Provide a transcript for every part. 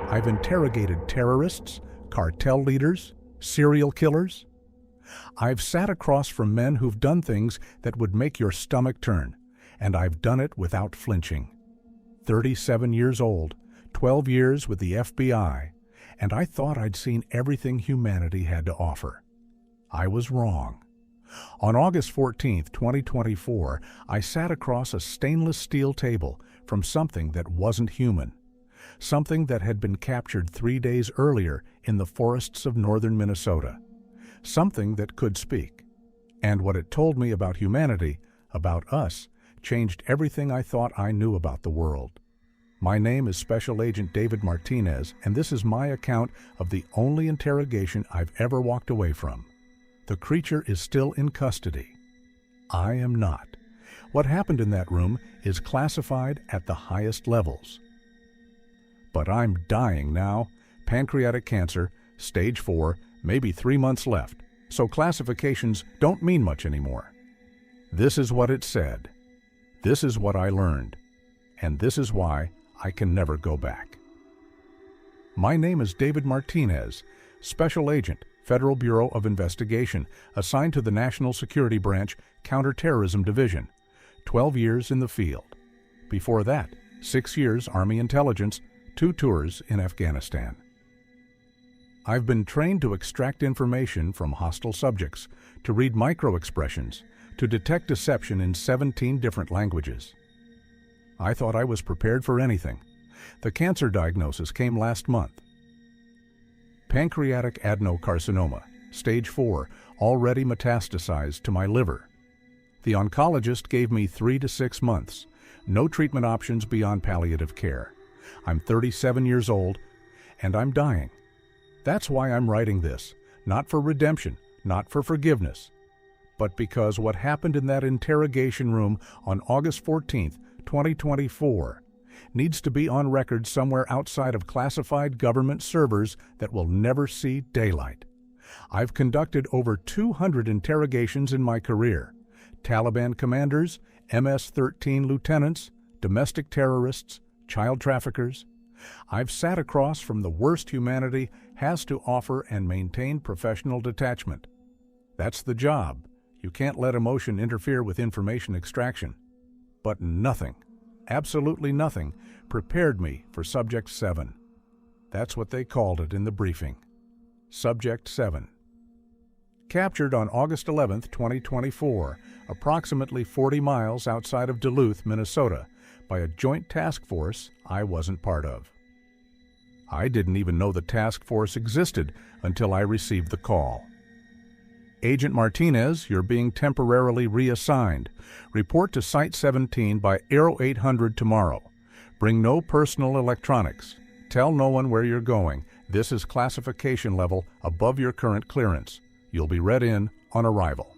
I've interrogated terrorists, cartel leaders, serial killers. I've sat across from men who've done things that would make your stomach turn, and I've done it without flinching. 37 years old, 12 years with the FBI, and I thought I'd seen everything humanity had to offer. I was wrong. On August 14, 2024, I sat across a stainless steel table from something that wasn't human, something that had been captured 3 days earlier in the forests of northern Minnesota, something that could speak. And what it told me about humanity, about us, changed everything I thought I knew about the world. My name is Special Agent David Martinez, and this is my account of the only interrogation I've ever walked away from. The creature is still in custody. I am not. What happened in that room is classified at the highest levels. But I'm dying now. Pancreatic cancer, stage 4, maybe 3 months left, so classifications don't mean much anymore. This is what it said. This is what I learned. And this is why I can never go back. My name is David Martinez, Special Agent, Federal Bureau of Investigation, assigned to the National Security Branch, Counterterrorism Division. 12 years in the field. Before that, 6 years Army Intelligence, 2 tours in Afghanistan. I've been trained to extract information from hostile subjects, to read micro-expressions, to detect deception in 17 different languages. I thought I was prepared for anything. The cancer diagnosis came last month. Pancreatic adenocarcinoma, stage 4, already metastasized to my liver. The oncologist gave me 3 to 6 months, no treatment options beyond palliative care. I'm 37 years old, and I'm dying. That's why I'm writing this, not for redemption, not for forgiveness, but because what happened in that interrogation room on August 14th, 2024, needs to be on record somewhere outside of classified government servers that will never see daylight. I've conducted over 200 interrogations in my career. Taliban commanders, MS-13 lieutenants, domestic terrorists, child traffickers. I've sat across from the worst humanity has to offer and maintain professional detachment. That's the job. You can't let emotion interfere with information extraction. But nothing, absolutely nothing, prepared me for Subject 7. That's what they called it in the briefing. Subject 7. Captured on August 11, 2024, approximately 40 miles outside of Duluth, Minnesota, by a joint task force I wasn't part of. I didn't even know the task force existed until I received the call. Agent Martinez, you're being temporarily reassigned. Report to Site 17 by Aero 800 tomorrow. Bring no personal electronics. Tell no one where you're going. This is classification level above your current clearance. You'll be read in on arrival.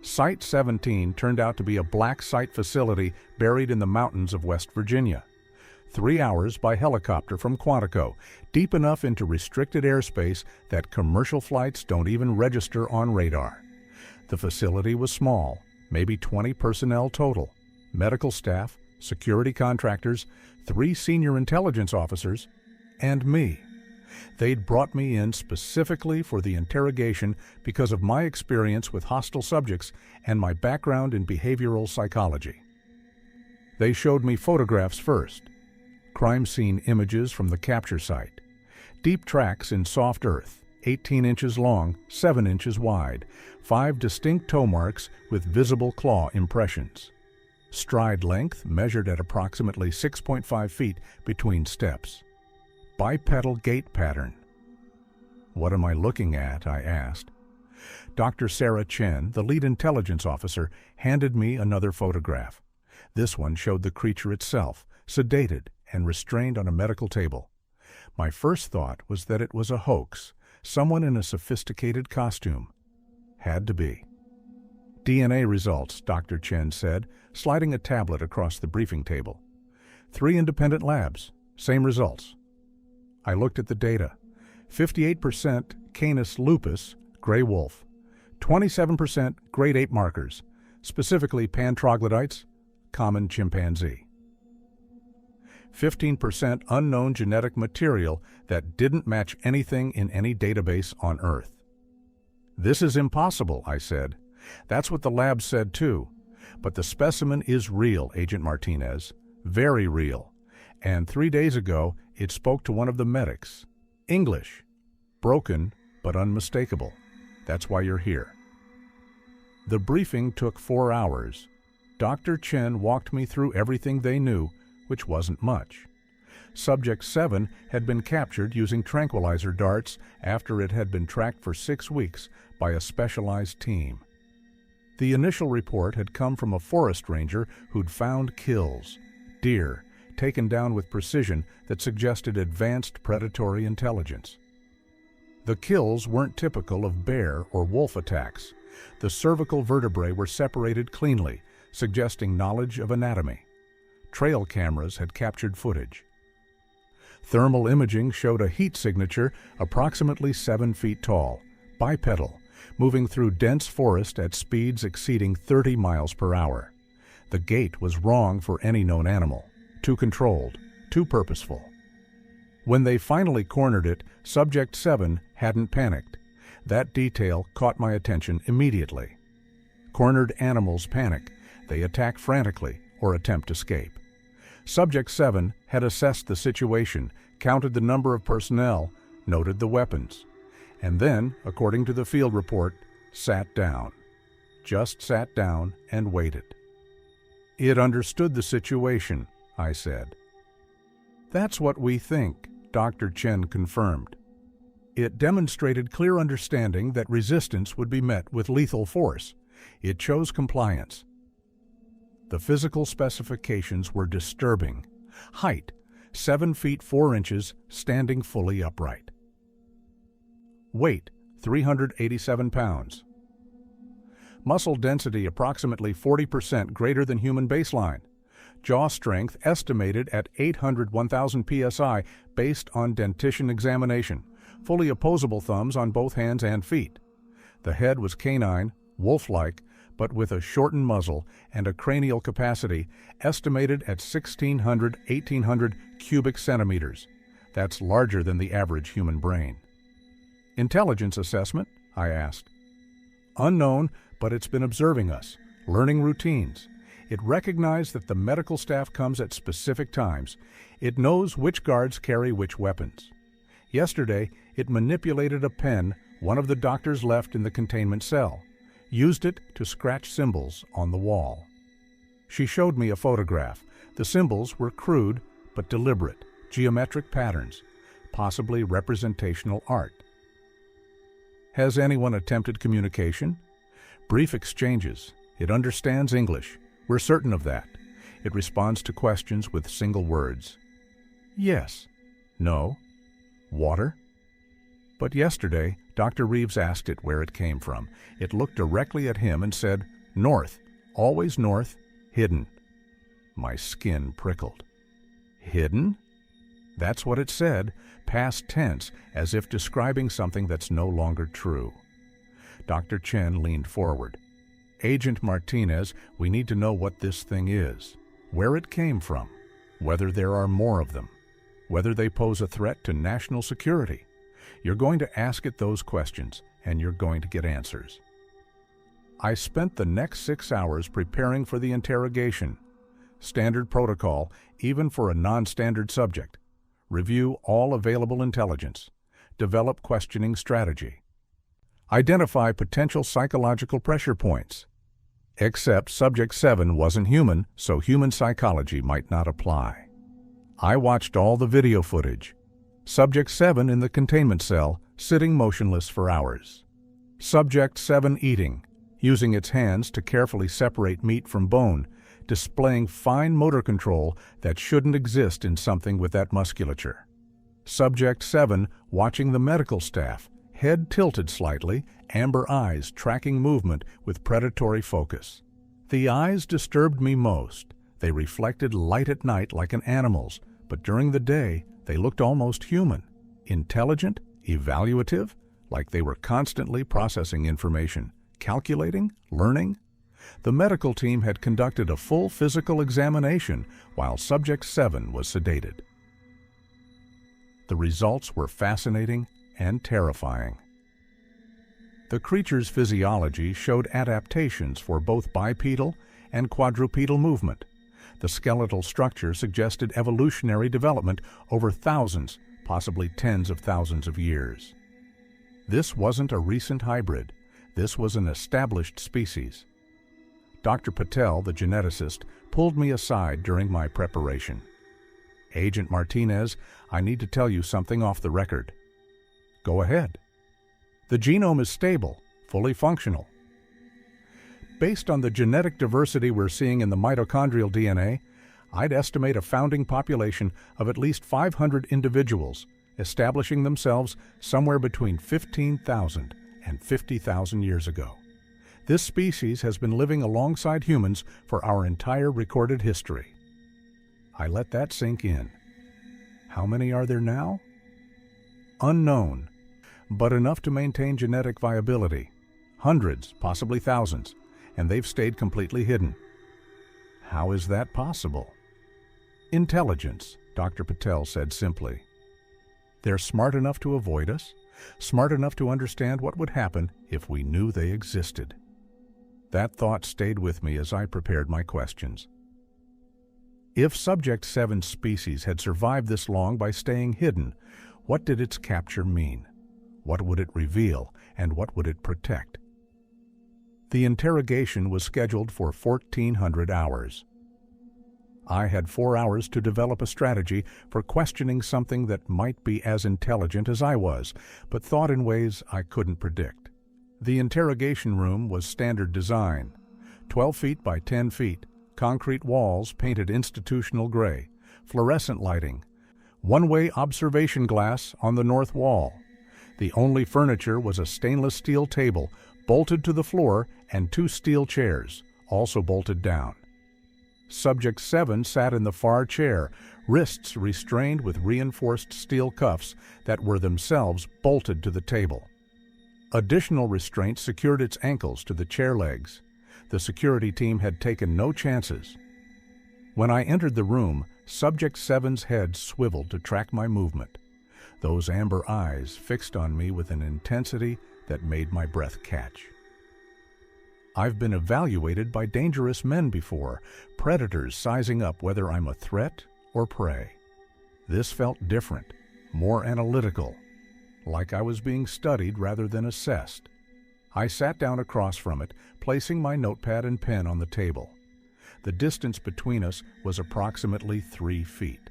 Site 17 turned out to be a black site facility buried in the mountains of West Virginia. 3 hours by helicopter from Quantico, deep enough into restricted airspace that commercial flights don't even register on radar. The facility was small, maybe 20 personnel total, medical staff, security contractors, 3 senior intelligence officers, and me. They'd brought me in specifically for the interrogation because of my experience with hostile subjects and my background in behavioral psychology. They showed me photographs first. Crime scene images from the capture site. Deep tracks in soft earth, 18 inches long, 7 inches wide, 5 distinct toe marks with visible claw impressions. Stride length measured at approximately 6.5 feet between steps. Bipedal gait pattern. What am I looking at? I asked. Dr. Sarah Chen, the lead intelligence officer, handed me another photograph. This one showed the creature itself, sedated and restrained on a medical table. My first thought was that it was a hoax, someone in a sophisticated costume. Had to be. DNA results, Dr. Chen said, sliding a tablet across the briefing table. 3 independent labs, same results. I looked at the data. 58% Canis lupus, gray wolf. 27% grade 8 markers, specifically pan troglodytes, common chimpanzee. 15% unknown genetic material that didn't match anything in any database on Earth. "This is impossible," I said. "That's what the lab said too. But the specimen is real, Agent Martinez. Very real. And 3 days ago, it spoke to one of the medics. English. Broken, but unmistakable. That's why you're here." The briefing took 4 hours. Dr. Chen walked me through everything they knew, which wasn't much. Subject 7 had been captured using tranquilizer darts after it had been tracked for 6 weeks by a specialized team. The initial report had come from a forest ranger who'd found kills, deer, taken down with precision that suggested advanced predatory intelligence. The kills weren't typical of bear or wolf attacks. The cervical vertebrae were separated cleanly, suggesting knowledge of anatomy. Trail cameras had captured footage. Thermal imaging showed a heat signature approximately 7 feet tall, bipedal, moving through dense forest at speeds exceeding 30 miles per hour. The gait was wrong for any known animal, too controlled, too purposeful. When they finally cornered it, Subject 7 hadn't panicked. That detail caught my attention immediately. Cornered animals panic. They attack frantically or attempt escape. Subject 7 had assessed the situation, counted the number of personnel, noted the weapons, and then, according to the field report, sat down. Just sat down and waited. "It understood the situation," I said. "That's what we think," Dr. Chen confirmed. "It demonstrated clear understanding that resistance would be met with lethal force. It chose compliance." The physical specifications were disturbing. Height, 7 feet 4 inches, standing fully upright. Weight, 387 pounds. Muscle density approximately 40% greater than human baseline. Jaw strength estimated at 800/1000 psi based on dentition examination. Fully opposable thumbs on both hands and feet. The head was canine, wolf-like, but with a shortened muzzle and a cranial capacity estimated at 1,600–1,800 cubic centimeters. That's larger than the average human brain. "Intelligence assessment?" I asked. "Unknown, but it's been observing us, learning routines. It recognized that the medical staff comes at specific times. It knows which guards carry which weapons. Yesterday, it manipulated a pen one of the doctors left in the containment cell, used it to scratch symbols on the wall." She showed me a photograph. The symbols were crude but deliberate, geometric patterns, possibly representational art. "Has anyone attempted communication?" "Brief exchanges. It understands English. We're certain of that. It responds to questions with single words. Yes. No. Water?" But yesterday, Dr. Reeves asked it where it came from. It looked directly at him and said, "North. Always north. Hidden." My skin prickled. Hidden? That's what it said, past tense, as if describing something that's no longer true. Dr. Chen leaned forward. "Agent Martinez, we need to know what this thing is, where it came from, whether there are more of them, whether they pose a threat to national security. You're going to ask it those questions, and you're going to get answers." I spent the next 6 hours preparing for the interrogation. Standard protocol, even for a non-standard subject. Review all available intelligence. Develop questioning strategy. Identify potential psychological pressure points. Except Subject 7 wasn't human, so human psychology might not apply. I watched all the video footage. Subject 7 in the containment cell, sitting motionless for hours. Subject 7 eating, using its hands to carefully separate meat from bone, displaying fine motor control that shouldn't exist in something with that musculature. Subject 7 watching the medical staff, head tilted slightly, amber eyes tracking movement with predatory focus. The eyes disturbed me most. They reflected light at night like an animal's, but during the day they looked almost human, intelligent, evaluative, like they were constantly processing information, calculating, learning. The medical team had conducted a full physical examination while Subject 7 was sedated. The results were fascinating and terrifying. The creature's physiology showed adaptations for both bipedal and quadrupedal movement. The skeletal structure suggested evolutionary development over thousands, possibly tens of thousands of years. This wasn't a recent hybrid. This was an established species. Dr. Patel, the geneticist, pulled me aside during my preparation. "Agent Martinez, I need to tell you something off the record." "Go ahead." "The genome is stable, fully functional. Based on the genetic diversity we're seeing in the mitochondrial DNA, I'd estimate a founding population of at least 500 individuals, establishing themselves somewhere between 15,000 and 50,000 years ago. This species has been living alongside humans for our entire recorded history." I let that sink in. How many are there now? Unknown, but enough to maintain genetic viability. Hundreds, possibly thousands, and they've stayed completely hidden. How is that possible? Intelligence, Dr. Patel said simply. They're smart enough to avoid us, smart enough to understand what would happen if we knew they existed. That thought stayed with me as I prepared my questions. If Subject 7's species had survived this long by staying hidden, what did its capture mean? What would it reveal, and what would it protect? The interrogation was scheduled for 1,400 hours. I had 4 hours to develop a strategy for questioning something that might be as intelligent as I was, but thought in ways I couldn't predict. The interrogation room was standard design, 12 feet by 10 feet, concrete walls painted institutional gray, fluorescent lighting, one-way observation glass on the north wall. The only furniture was a stainless steel table bolted to the floor and 2 steel chairs, also bolted down. Subject 7 sat in the far chair, wrists restrained with reinforced steel cuffs that were themselves bolted to the table. Additional restraints secured its ankles to the chair legs. The security team had taken no chances. When I entered the room, Subject 7's head swiveled to track my movement. Those amber eyes fixed on me with an intensity that made my breath catch. I've been evaluated by dangerous men before, predators sizing up whether I'm a threat or prey. This felt different, more analytical, like I was being studied rather than assessed. I sat down across from it, placing my notepad and pen on the table. The distance between us was approximately 3 feet.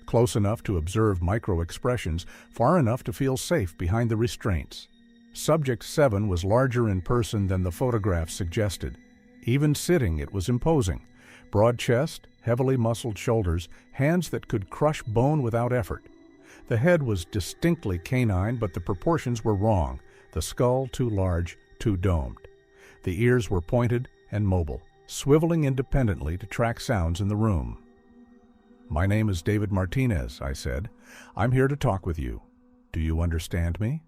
Close enough to observe micro-expressions, far enough to feel safe behind the restraints. Subject 7 was larger in person than the photographs suggested. Even sitting, it was imposing. Broad chest, heavily muscled shoulders, hands that could crush bone without effort. The head was distinctly canine, but the proportions were wrong. The skull too large, too domed. The ears were pointed and mobile, swiveling independently to track sounds in the room. "My name is David Martinez," I said. "I'm here to talk with you. Do you understand me?"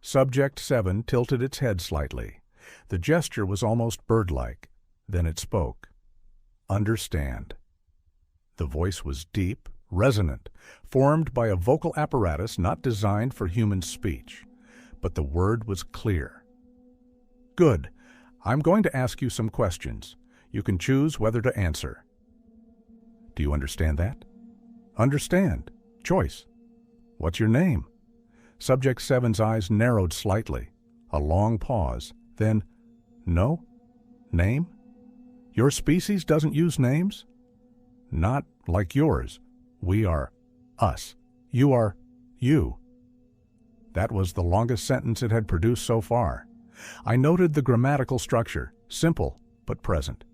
Subject 7 tilted its head slightly. The gesture was almost bird-like. Then it spoke. "Understand." The voice was deep, resonant, formed by a vocal apparatus not designed for human speech. But the word was clear. "Good. I'm going to ask you some questions. You can choose whether to answer." "Do you understand that?" "Understand. Choice." "What's your name?" Subject 7's eyes narrowed slightly. A long pause. Then, "No? Name? Your species doesn't use names?" "Not like yours. We are us. You are you." That was the longest sentence it had produced so far. I noted the grammatical structure, simple but present.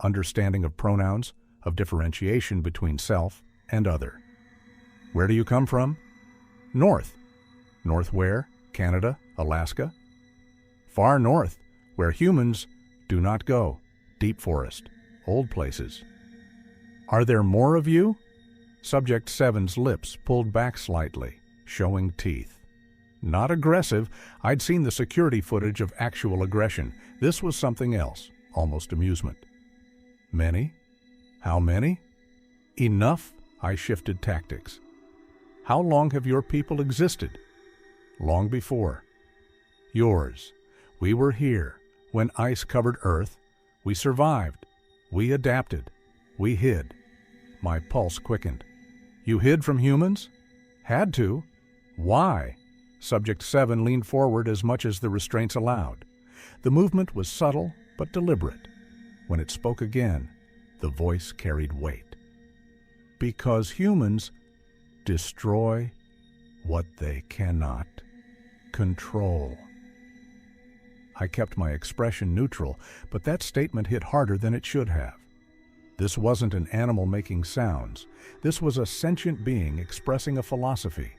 Understanding of pronouns, of differentiation between self and other. "Where do you come from?" "North." "North where? Canada? Alaska?" "Far north, where humans do not go. Deep forest, old places." "Are there more of you?" Subject 7's lips pulled back slightly, showing teeth. Not aggressive. I'd seen the security footage of actual aggression. This was something else, almost amusement. Many? How many? Enough. I shifted tactics. How long have your people existed? Long before. Yours. We were here when ice covered Earth. We survived. We adapted. We hid. My pulse quickened. You hid from humans? Had to. Why? Subject 7 leaned forward as much as the restraints allowed. The movement was subtle but deliberate. When it spoke again, the voice carried weight. Because humans destroy what they cannot control. I kept my expression neutral, but that statement hit harder than it should have. This wasn't an animal making sounds. This was a sentient being expressing a philosophy,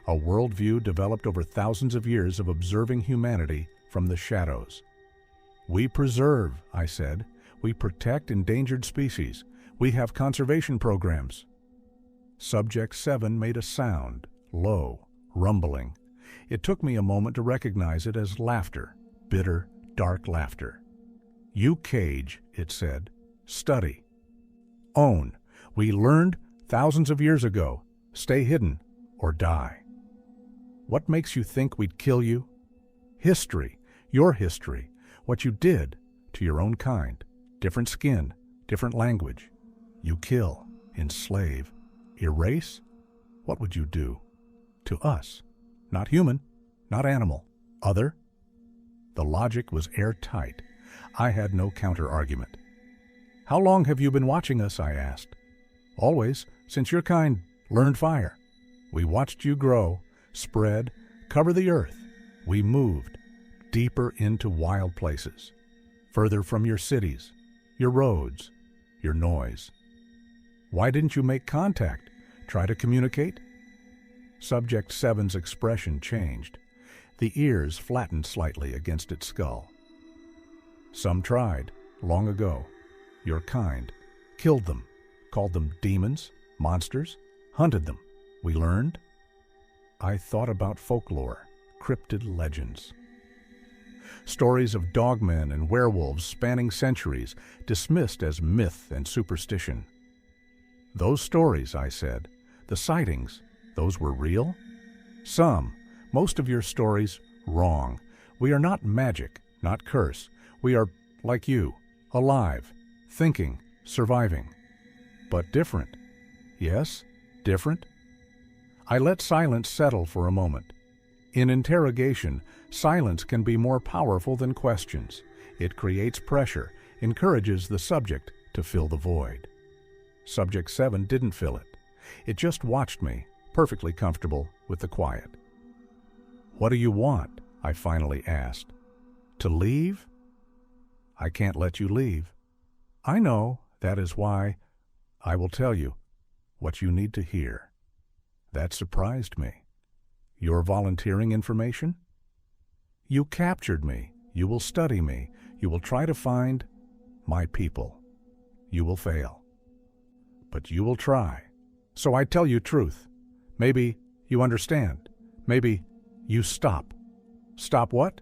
a worldview developed over thousands of years of observing humanity from the shadows. We preserve, I said. We protect endangered species. We have conservation programs. Subject 7 made a sound, low, rumbling. It took me a moment to recognize it as laughter, bitter, dark laughter. You cage, it said. Study. Own. We learned thousands of years ago. Stay hidden or die. What makes you think we'd kill you? History. Your history. What you did to your own kind. Different skin, different language. You kill, enslave, erase? What would you do? To us. Not human, not animal. Other? The logic was airtight. I had no counter-argument. How long have you been watching us? I asked. Always, since your kind learned fire. We watched you grow, spread, cover the earth. We moved deeper into wild places, further from your cities, your roads, your noise. Why didn't you make contact? Try to communicate? Subject 7's expression changed. The ears flattened slightly against its skull. Some tried, long ago. Your kind. Killed them. Called them demons, monsters. Hunted them. We learned. I thought about folklore, cryptid legends. Stories of dogmen and werewolves spanning centuries, dismissed as myth and superstition. Those stories, I said, the sightings, those were real? Some, most of your stories, wrong. We are not magic, not curse. We are, like you, alive, thinking, surviving. But different. Yes, different. I let silence settle for a moment. In interrogation, silence can be more powerful than questions. It creates pressure, encourages the subject to fill the void. Subject 7 didn't fill it. It just watched me, perfectly comfortable with the quiet. What do you want? I finally asked. To leave? I can't let you leave. I know, that is why. I will tell you what you need to hear. That surprised me. You're volunteering information? You captured me. You will study me. You will try to find my people. You will fail. But you will try. So I tell you truth. Maybe you understand. Maybe you stop. Stop what?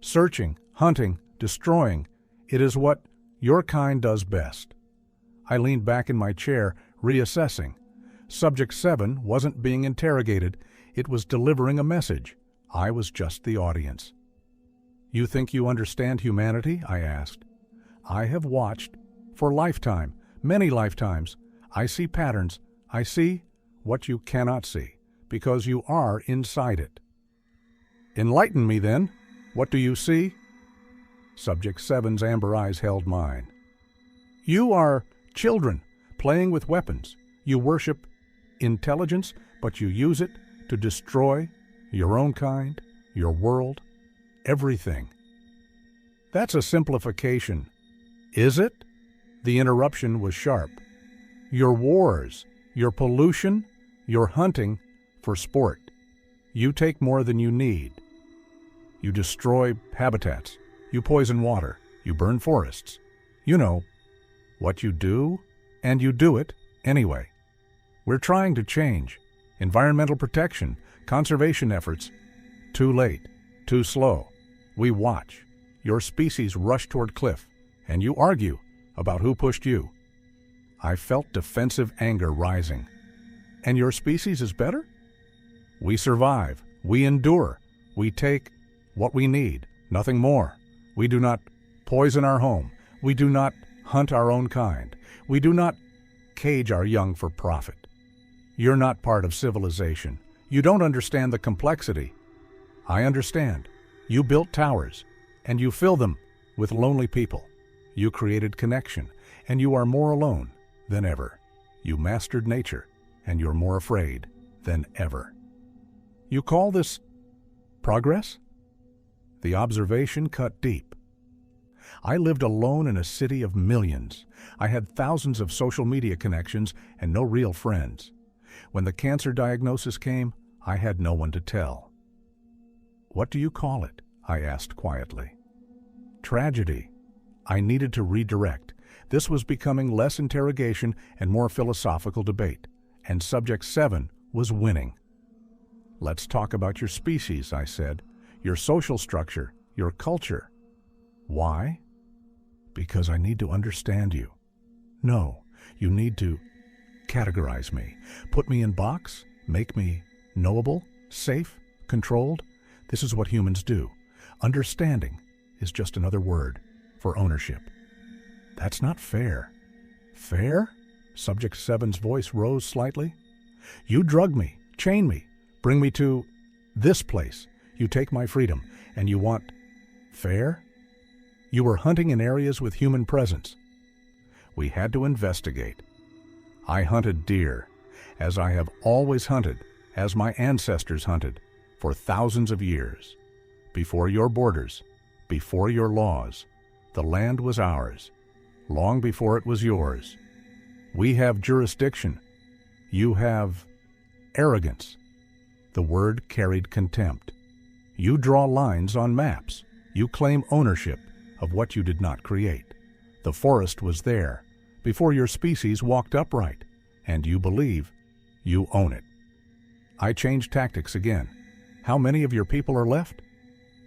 Searching, hunting, destroying. It is what your kind does best. I leaned back in my chair, reassessing. Subject 7 wasn't being interrogated. It was delivering a message. I was just the audience. You think you understand humanity? I asked. I have watched for a lifetime, many lifetimes. I see patterns. I see what you cannot see, because you are inside it. Enlighten me then. What do you see? Subject 7's amber eyes held mine. You are children playing with weapons. You worship intelligence, but you use it to destroy your own kind, your world, everything. That's a simplification. Is it? The interruption was sharp. Your wars, your pollution, your hunting for sport. You take more than you need. You destroy habitats. You poison water. You burn forests. You know what you do, and you do it anyway. We're trying to change. Environmental protection, conservation efforts. Too late, too slow. We watch. Your species rush toward cliff, and you argue about who pushed you. I felt defensive anger rising. And your species is better? We survive. We endure. We take what we need, nothing more. We do not poison our home. We do not hunt our own kind. We do not cage our young for profit. You're not part of civilization. You don't understand the complexity. I understand. You built towers, and you fill them with lonely people. You created connection, and you are more alone than ever. You mastered nature, and you're more afraid than ever. You call this progress? The observation cut deep. I lived alone in a city of millions. I had thousands of social media connections and no real friends. When the cancer diagnosis came, I had no one to tell. What do you call it? I asked quietly. Tragedy. I needed to redirect. This was becoming less interrogation and more philosophical debate, and Subject 7 was winning. Let's talk about your species, I said, your social structure, your culture. Why? Because I need to understand you. No, you need to categorize me, put me in box, make me knowable, safe, controlled. This is what humans do. Understanding is just another word for ownership. That's not fair. Fair? Subject 7's voice rose slightly. You drug me, chain me, bring me to this place. You take my freedom, and you want fair? You were hunting in areas with human presence. We had to investigate. I hunted deer, as I have always hunted, as my ancestors hunted, for thousands of years. Before your borders, before your laws, the land was ours, long before it was yours. We have jurisdiction. You have arrogance. The word carried contempt. You draw lines on maps. You claim ownership of what you did not create. The forest was there before your species walked upright, and you believe you own it. I changed tactics again. How many of your people are left?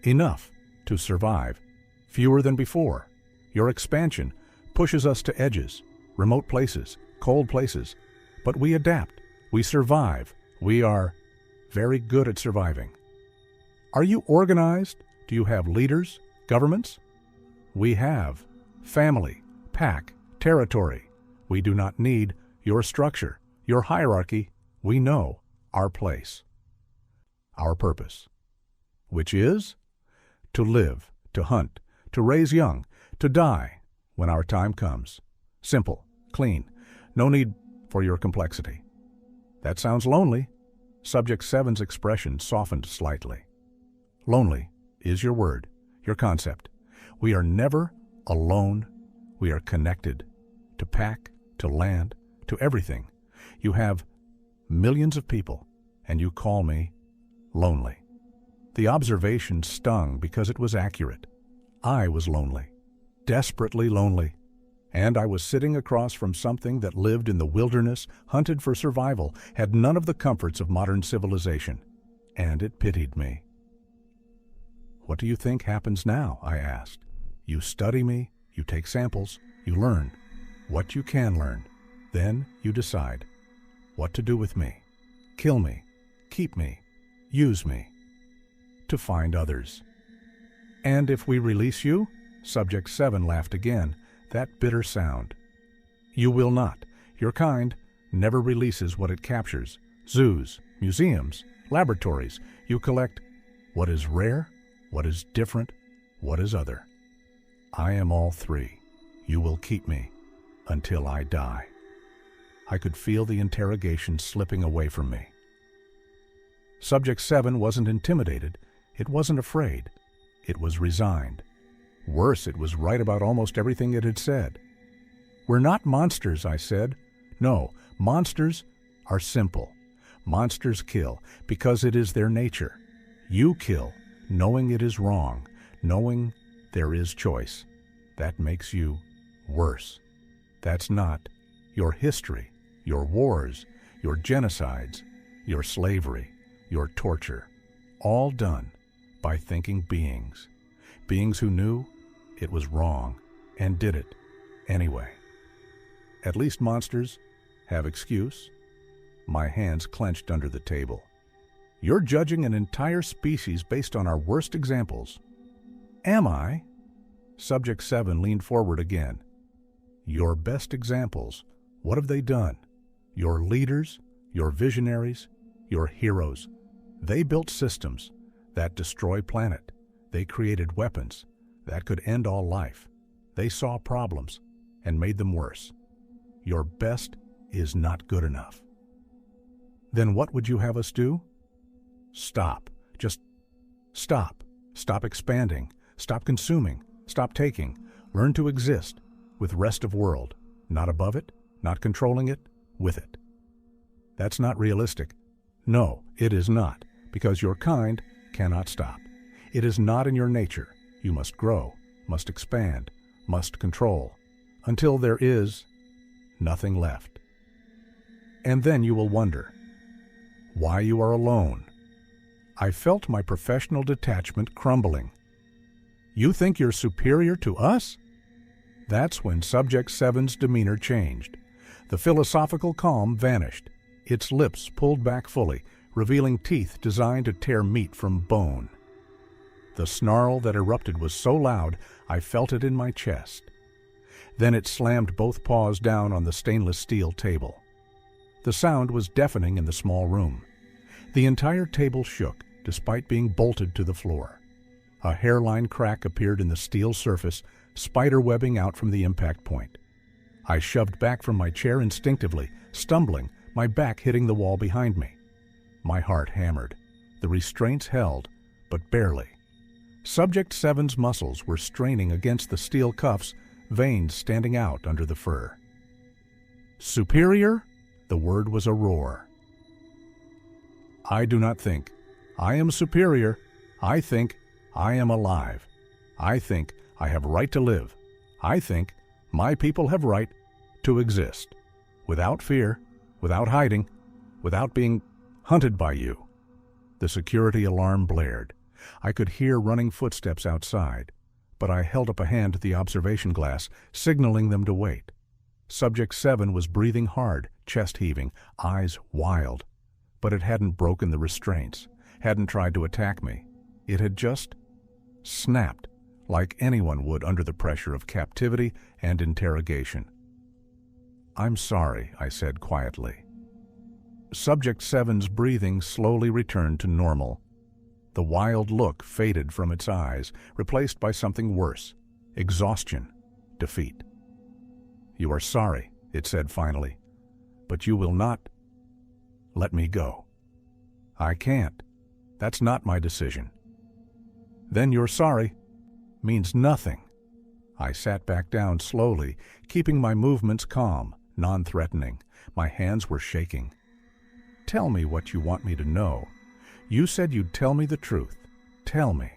Enough to survive. Fewer than before. Your expansion pushes us to edges, remote places, cold places. But we adapt. We survive. We are very good at surviving. Are you organized? Do you have leaders, governments? We have family, pack, territory. We do not need your structure, your hierarchy. We know our place, our purpose, which is to live, to hunt, to raise young, to die when our time comes. Simple, clean, no need for your complexity. That sounds lonely. Subject 7's expression softened slightly. Lonely is your word, your concept. We are never alone. We are connected to pack, to land, to everything. You have millions of people, and you call me lonely. The observation stung because it was accurate. I was lonely, desperately lonely, and I was sitting across from something that lived in the wilderness, hunted for survival, had none of the comforts of modern civilization, and it pitied me. What do you think happens now? I asked. You study me, you take samples, you learn what you can learn. Then you decide what to do with me. Kill me, keep me, use me, to find others. And if we release you? Subject 7 laughed again, that bitter sound. You will not. Your kind never releases what it captures. Zoos, museums, laboratories. You collect what is rare, what is different, what is other. I am all three. You will keep me until I die. I could feel the interrogation slipping away from me. Subject 7 wasn't intimidated. It wasn't afraid. It was resigned. Worse, it was right about almost everything it had said. We're not monsters, I said. No, monsters are simple. Monsters kill because it is their nature. You kill knowing it is wrong, knowing there is choice. That makes you worse. That's not your history, your wars, your genocides, your slavery, your torture. all done by thinking beings. Beings who knew it was wrong and did it anyway. At least monsters have excuse. My hands clenched under the table. You're judging an entire species based on our worst examples. Am I? Subject 7 leaned forward again. Your best examples, what have they done? Your leaders, your visionaries, your heroes. They built systems that destroy planet. They created weapons that could end all life. They saw problems and made them worse. Your best is not good enough. Then what would you have us do? Stop. Just stop. Stop expanding. Stop consuming. Stop taking. Learn to exist with rest of world. Not above it, not controlling it, with it. That's not realistic. No, it is not, because your kind cannot stop. It is not in your nature. You must grow, must expand, must control, until there is nothing left. And then you will wonder why you are alone. I felt my professional detachment crumbling. You think you're superior to us? That's when Subject 7's demeanor changed. The philosophical calm vanished. Its lips pulled back fully, revealing teeth designed to tear meat from bone. The snarl that erupted was so loud, I felt it in my chest. Then it slammed both paws down on the stainless steel table. The sound was deafening in the small room. The entire table shook, despite being bolted to the floor. A hairline crack appeared in the steel surface, spider webbing out from the impact point. I shoved back from my chair instinctively, stumbling, my back hitting the wall behind me. My heart hammered. The restraints held, but barely. Subject 7's muscles were straining against the steel cuffs, veins standing out under the fur. Superior? The word was a roar. I do not think I am superior. I think I am alive. I think I have right to live. I think my people have right to exist. Without fear, without hiding, without being hunted by you. The security alarm blared. I could hear running footsteps outside, but I held up a hand to the observation glass, signaling them to wait. Subject 7 was breathing hard, chest heaving, eyes wild. But it hadn't broken the restraints, hadn't tried to attack me. It had just snapped, like anyone would under the pressure of captivity and interrogation. I'm sorry, I said quietly. Subject 7's breathing slowly returned to normal. The wild look faded from its eyes, replaced by something worse: exhaustion, defeat. You are sorry, it said finally, but you will not let me go. I can't. That's not my decision. Then you're sorry means nothing. I sat back down slowly, keeping my movements calm, non-threatening. My hands were shaking. Tell me what you want me to know. You said you'd tell me the truth. Tell me.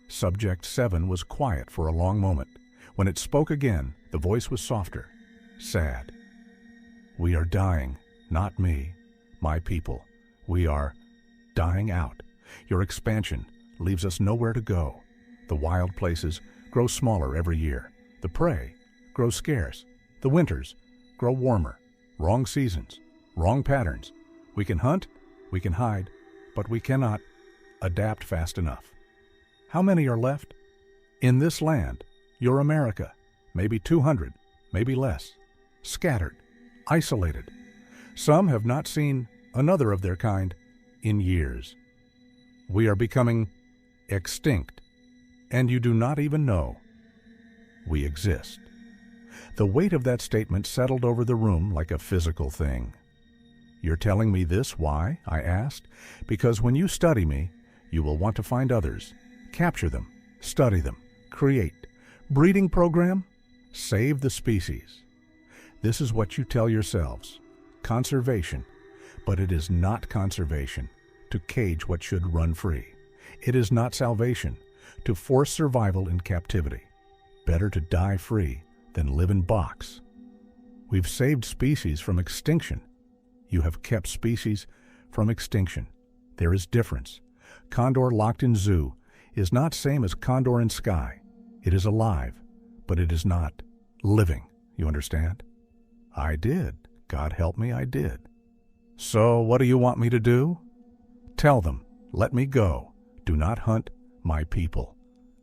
Subject 7 was quiet for a long moment. When it spoke again, the voice was softer, sad. We are dying, not me, my people. We are dying out. Your expansion leaves us nowhere to go. The wild places grow smaller every year. The prey grows scarce. The winters grow warmer. Wrong seasons, wrong patterns. We can hunt, we can hide, but we cannot adapt fast enough. How many are left? In this land, your America, maybe 200, maybe less. Scattered, isolated. Some have not seen another of their kind in years. We are becoming extinct, and you do not even know we exist. The weight of that statement settled over the room like a physical thing. You're telling me this, why? I asked. Because when you study me, you will want to find others, capture them, study them, create. Breeding program? Save the species. This is what you tell yourselves. Conservation. But it is not conservation to cage what should run free. It is not salvation to force survival in captivity. Better to die free than live in box. We've saved species from extinction. You have kept species from extinction. There is difference. Condor locked in zoo is not same as condor in sky. It is alive, but it is not living. You understand? I did. God help me, I did. So what do you want me to do? Tell them, let me go. Do not hunt my people.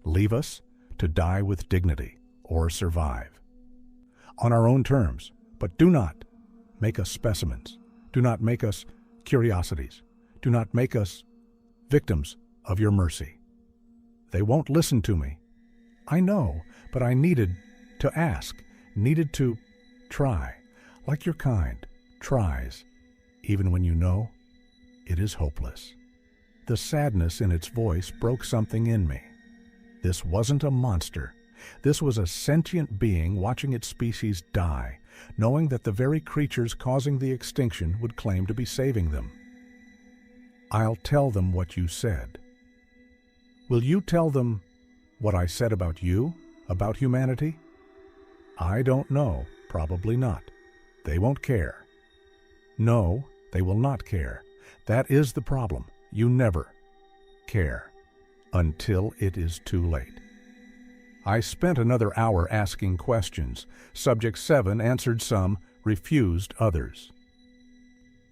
Leave us to die with dignity or survive. On our own terms, but do not make us specimens. Do not make us curiosities. Do not make us victims of your mercy. They won't listen to me. I know, but I needed to ask, needed to try, like your kind tries, even when you know it is hopeless. The sadness in its voice broke something in me. This wasn't a monster. This was a sentient being watching its species die, knowing that the very creatures causing the extinction would claim to be saving them. I'll tell them what you said. Will you tell them what I said about you, about humanity? I don't know, probably not. They won't care. No, they will not care. That is the problem. You never care until it is too late. I spent another hour asking questions. Subject 7 answered some, refused others.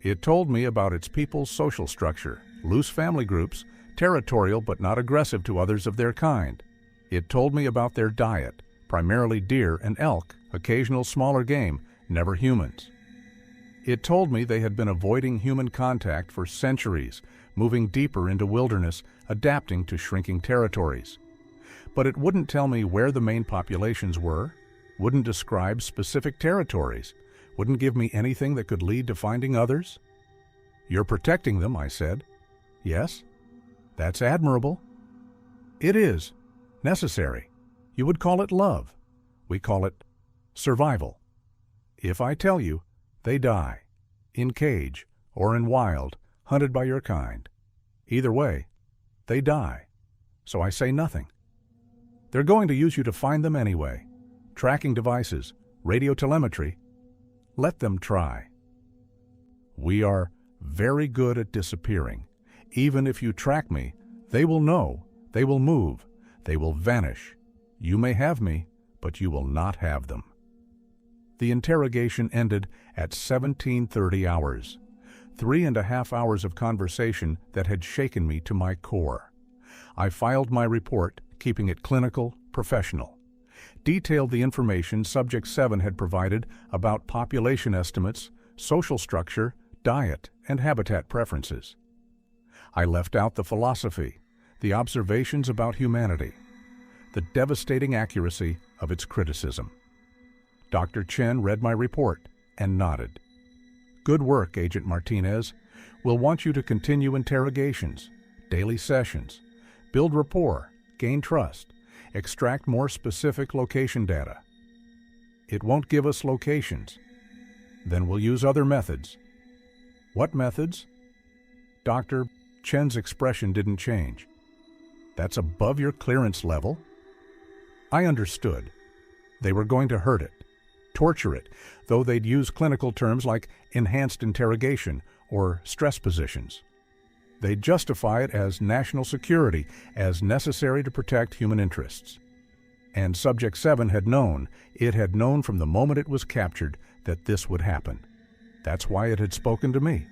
It told me about its people's social structure, loose family groups, territorial but not aggressive to others of their kind. It told me about their diet, primarily deer and elk, occasional smaller game, never humans. It told me they had been avoiding human contact for centuries, moving deeper into wilderness, adapting to shrinking territories. But it wouldn't tell me where the main populations were, wouldn't describe specific territories, wouldn't give me anything that could lead to finding others. You're protecting them, I said. Yes, that's admirable. It is necessary. You would call it love. We call it survival. If I tell you, they die, in cage or in wild, hunted by your kind. Either way, they die. So I say nothing. They're going to use you to find them anyway. Tracking devices, radio telemetry. Let them try. We are very good at disappearing. Even if you track me, they will know, they will move, they will vanish. You may have me, but you will not have them. The interrogation ended at 17:30 hours. 3.5 hours of conversation that had shaken me to my core. I filed my report, keeping it clinical, professional. Detailed the information Subject 7 had provided about population estimates, social structure, diet, and habitat preferences. I left out the philosophy, the observations about humanity, the devastating accuracy of its criticism. Dr. Chen read my report and nodded. Good work, Agent Martinez. We'll want you to continue interrogations, daily sessions, build rapport, gain trust, extract more specific location data. It won't give us locations. Then we'll use other methods. What methods? Dr. Chen's expression didn't change. That's above your clearance level? I understood. They were going to hurt it, torture it, though they'd use clinical terms like enhanced interrogation or stress positions. They'd justify it as national security, as necessary to protect human interests. And Subject 7 had known, it had known from the moment it was captured that this would happen. That's why it had spoken to me,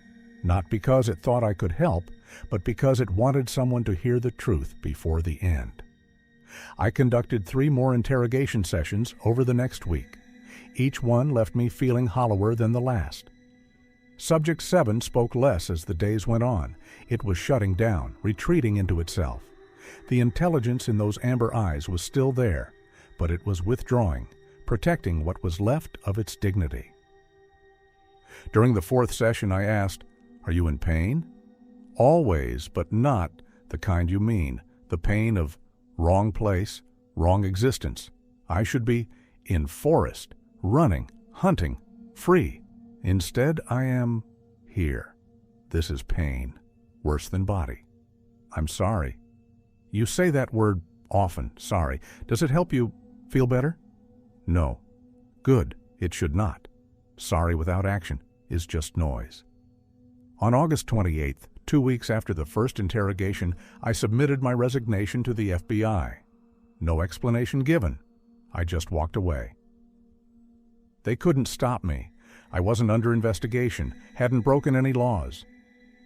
not because it thought I could help, but because it wanted someone to hear the truth before the end. I conducted 3 more interrogation sessions over the next week. Each one left me feeling hollower than the last. Subject 7 spoke less as the days went on. It was shutting down, retreating into itself. The intelligence in those amber eyes was still there, but it was withdrawing, protecting what was left of its dignity. During the 4th session, I asked, "Are you in pain?" Always, but not the kind you mean, the pain of wrong place, wrong existence. I should be in forest, running, hunting, free. Instead, I am here. This is pain, worse than body. I'm sorry. You say that word often, sorry. Does it help you feel better? No. Good. It should not. Sorry without action is just noise. On August 28, 2 weeks after the first interrogation, I submitted my resignation to the FBI. No explanation given. I just walked away. They couldn't stop me. I wasn't under investigation, hadn't broken any laws.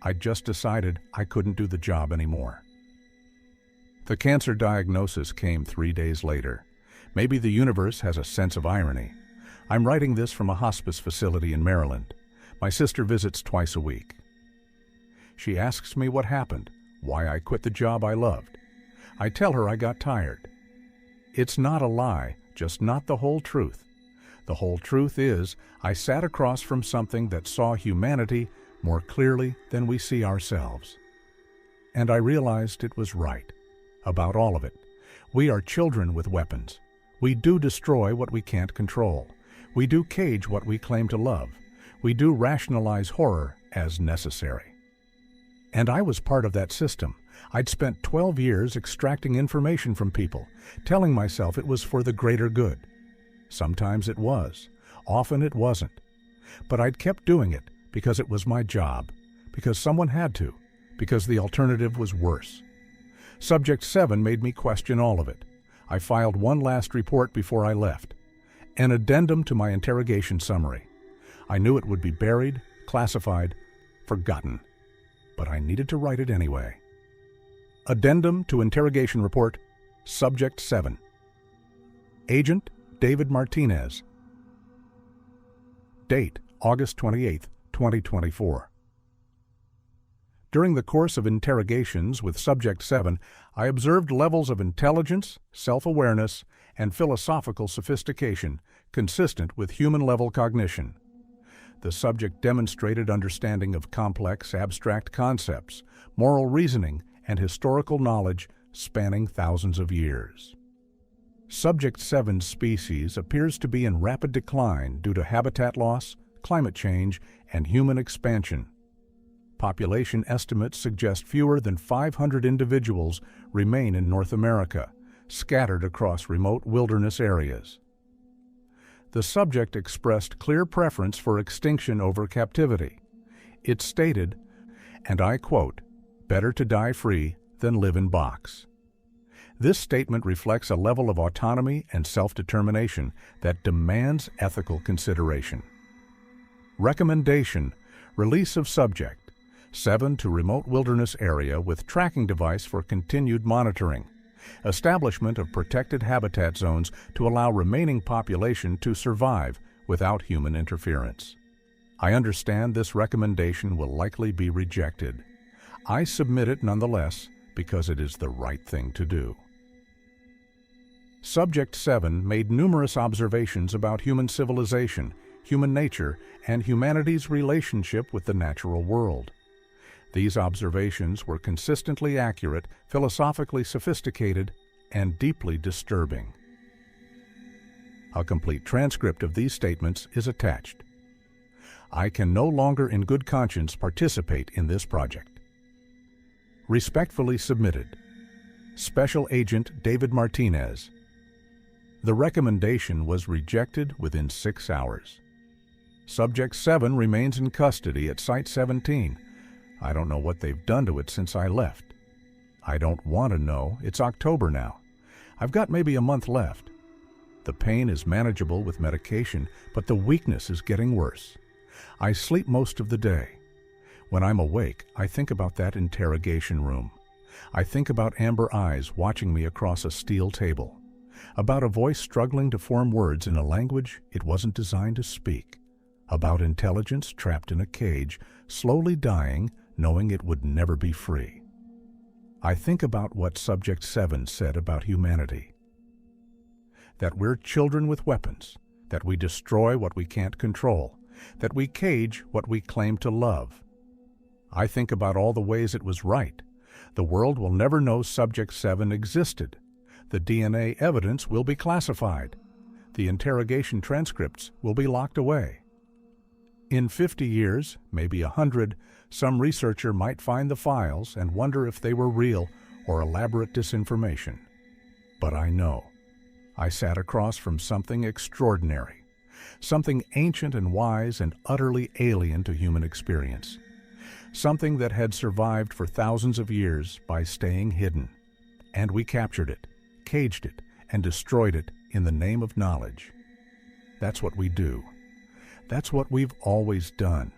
I just decided I couldn't do the job anymore. The cancer diagnosis came 3 days later. Maybe the universe has a sense of irony. I'm writing this from a hospice facility in Maryland. My sister visits twice a week. She asks me what happened, why I quit the job I loved. I tell her I got tired. It's not a lie, just not the whole truth. The whole truth is, I sat across from something that saw humanity more clearly than we see ourselves. And I realized it was right. About all of it. We are children with weapons. We do destroy what we can't control. We do cage what we claim to love. We do rationalize horror as necessary. And I was part of that system. I'd spent 12 years extracting information from people, telling myself it was for the greater good. Sometimes it was. Often it wasn't. But I'd kept doing it because it was my job, because someone had to, because the alternative was worse. Subject 7 made me question all of it. I filed one last report before I left, an addendum to my interrogation summary. I knew it would be buried, classified, forgotten, but I needed to write it anyway. Addendum to Interrogation Report, Subject 7. Agent David Martinez. Date August 28, 2024. During the course of interrogations with Subject 7, I observed levels of intelligence, self-awareness, and philosophical sophistication consistent with human-level cognition. The subject demonstrated understanding of complex, abstract concepts, moral reasoning, and historical knowledge spanning thousands of years. Subject 7's species appears to be in rapid decline due to habitat loss, climate change, and human expansion. Population estimates suggest fewer than 500 individuals remain in North America, scattered across remote wilderness areas. The subject expressed clear preference for extinction over captivity. It stated, and I quote, "Better to die free than live in box." This statement reflects a level of autonomy and self-determination that demands ethical consideration. Recommendation: release of subject 7 to remote wilderness area with tracking device for continued monitoring. Establishment of protected habitat zones to allow remaining population to survive without human interference. I understand this recommendation will likely be rejected. I submit it nonetheless because it is the right thing to do. Subject 7 made numerous observations about human civilization, human nature, and humanity's relationship with the natural world. These observations were consistently accurate, philosophically sophisticated, and deeply disturbing. A complete transcript of these statements is attached. I can no longer in good conscience participate in this project. Respectfully submitted. Special Agent David Martinez. The recommendation was rejected within 6 hours. Subject 7 remains in custody at Site 17. I don't know what they've done to it since I left. I don't want to know. It's October now. I've got maybe a month left. The pain is manageable with medication, but the weakness is getting worse. I sleep most of the day. When I'm awake, I think about that interrogation room. I think about amber eyes watching me across a steel table, about a voice struggling to form words in a language it wasn't designed to speak, about intelligence trapped in a cage, slowly dying, knowing it would never be free. I think about what Subject 7 said about humanity. That we're children with weapons, that we destroy what we can't control, that we cage what we claim to love. I think about all the ways it was right. The world will never know Subject 7 existed. The DNA evidence will be classified. The interrogation transcripts will be locked away. In 50 years, maybe 100, some researcher might find the files and wonder if they were real or elaborate disinformation. But I know. I sat across from something extraordinary, something ancient and wise and utterly alien to human experience. something that had survived for thousands of years by staying hidden. And we captured it, caged it, and destroyed it in the name of knowledge. That's what we do. That's what we've always done.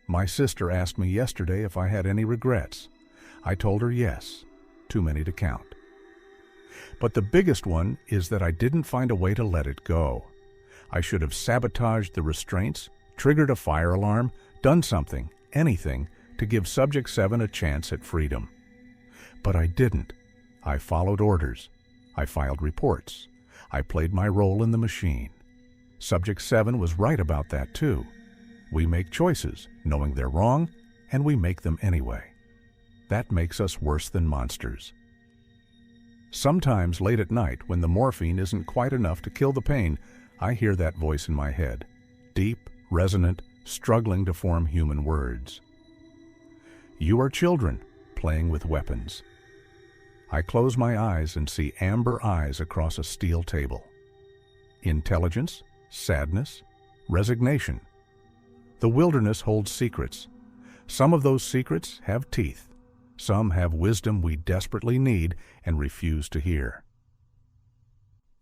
My sister asked me yesterday if I had any regrets. I told her yes, too many to count. But the biggest one is that I didn't find a way to let it go. I should have sabotaged the restraints, triggered a fire alarm, done something, anything, to give Subject 7 a chance at freedom. But I didn't. I followed orders. I filed reports. I played my role in the machine. Subject 7 was right about that too. We make choices, knowing they're wrong, and we make them anyway. That makes us worse than monsters. Sometimes late at night, when the morphine isn't quite enough to kill the pain, I hear that voice in my head, deep, resonant, struggling to form human words. You are children, playing with weapons. I close my eyes and see amber eyes across a steel table. Intelligence, sadness, resignation. The wilderness holds secrets. Some of those secrets have teeth. Some have wisdom we desperately need and refuse to hear.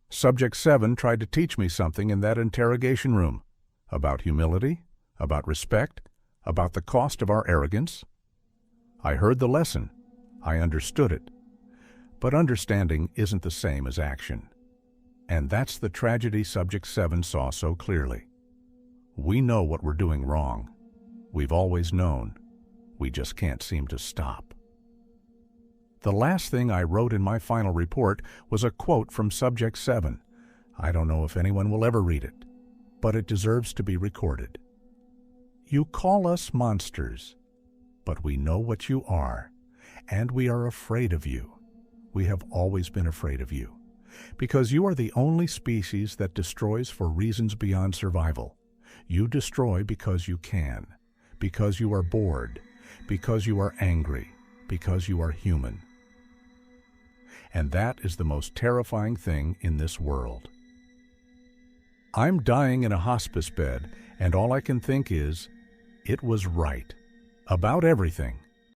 Subject 7 tried to teach me something in that interrogation room. About humility, about respect, about the cost of our arrogance. I heard the lesson. I understood it. But understanding isn't the same as action. And that's the tragedy Subject 7 saw so clearly. We know what we're doing wrong. We've always known. We just can't seem to stop. The last thing I wrote in my final report was a quote from Subject 7. I don't know if anyone will ever read it, but it deserves to be recorded. You call us monsters, but we know what you are, and we are afraid of you. We have always been afraid of you, because you are the only species that destroys for reasons beyond survival. You destroy because you can, because you are bored, because you are angry, because you are human. And that is the most terrifying thing in this world. I'm dying in a hospice bed, and all I can think is, it was right. About everything.